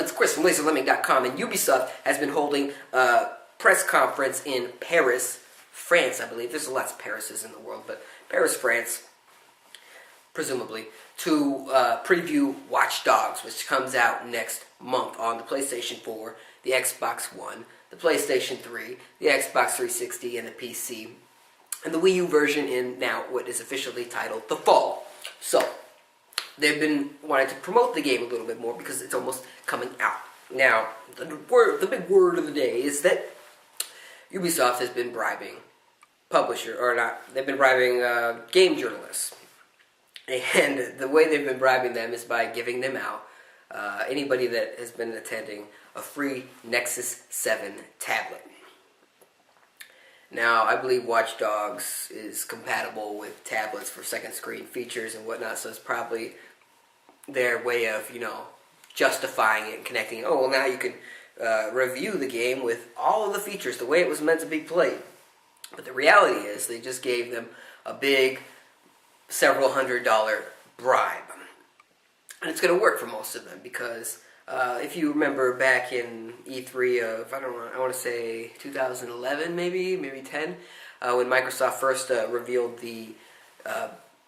It's Chris from LaserLemming.com, and Ubisoft has been holding a press conference in Paris, France, I believe. There's lots of Parises in the world, but Paris, France, presumably, to preview Watch Dogs, which comes out next month on the PlayStation 4, the Xbox One, the PlayStation 3, the Xbox 360, and the PC, and the Wii U version in now what is officially titled The Fall. So, they've been wanting to promote the game a little bit more because it's almost coming out. Now, the big word of the day is that Ubisoft has been bribing they've been bribing game journalists. And the way they've been bribing them is by giving them out, anybody that has been attending, a free Nexus 7 tablet. Now, I believe Watch Dogs is compatible with tablets for second screen features and whatnot, so it's probably their way of, justifying it and connecting it. Oh, well, now you can review the game with all of the features, the way it was meant to be played. But the reality is, they just gave them a big, several $100 bribe. And it's going to work for most of them, because if you remember back in E3 of, I want to say 2011 maybe 10, when Microsoft first revealed the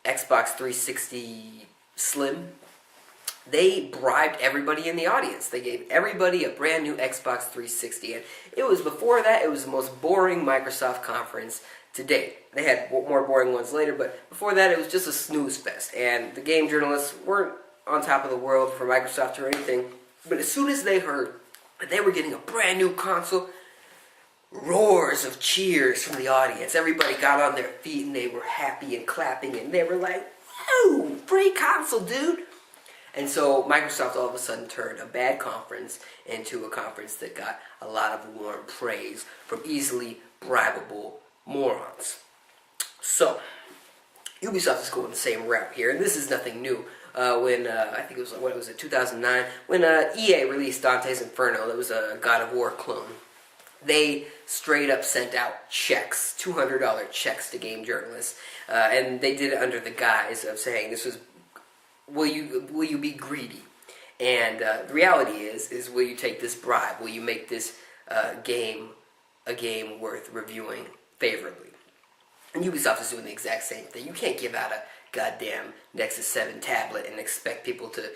Xbox 360 Slim, they bribed everybody in the audience. They gave everybody a brand new Xbox 360, and before that, it was the most boring Microsoft conference to date. They had more boring ones later, but before that, it was just a snooze fest, and the game journalists weren't on top of the world for Microsoft or anything. But as soon as they heard that they were getting a brand new console, roars of cheers from the audience. Everybody got on their feet and they were happy and clapping, and they were like, "Woo, free console, dude!" And so Microsoft all of a sudden turned a bad conference into a conference that got a lot of warm praise from easily bribable morons. So, Ubisoft is going the same route here, and this is nothing new. When, I think it was 2009, when EA released Dante's Inferno, that was a God of War clone, they straight up sent out checks, $200 checks to game journalists, and they did it under the guise of saying, this was, will you be greedy? And the reality is will you take this bribe? Will you make this game a game worth reviewing favorably? And Ubisoft is doing the exact same thing. You can't give out a goddamn Nexus 7 tablet and expect people to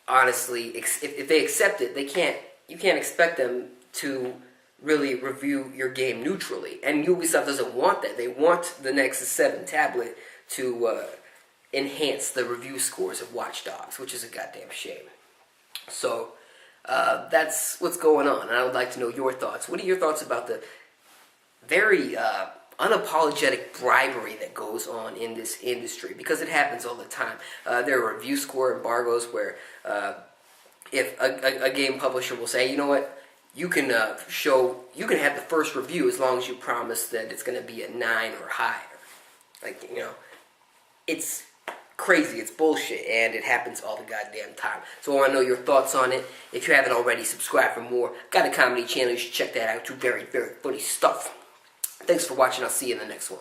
honestly, if they accept it, you can't expect them to really review your game neutrally. And Ubisoft doesn't want that. They want the Nexus 7 tablet to enhance the review scores of Watch Dogs, which is a goddamn shame. So that's what's going on, and I would like to know your thoughts. What are your thoughts about the very unapologetic bribery that goes on in this industry? Because it happens all the time. There are review score embargoes where if a game publisher will say, you know what, you can have the first review as long as you promise that it's going to be a 9 or higher. It's crazy, it's bullshit, and it happens all the goddamn time. So I want to know your thoughts on it. If you haven't already, subscribe for more. Got a comedy channel, you should check that out too. Very, very funny stuff. Thanks for watching. I'll see you in the next one.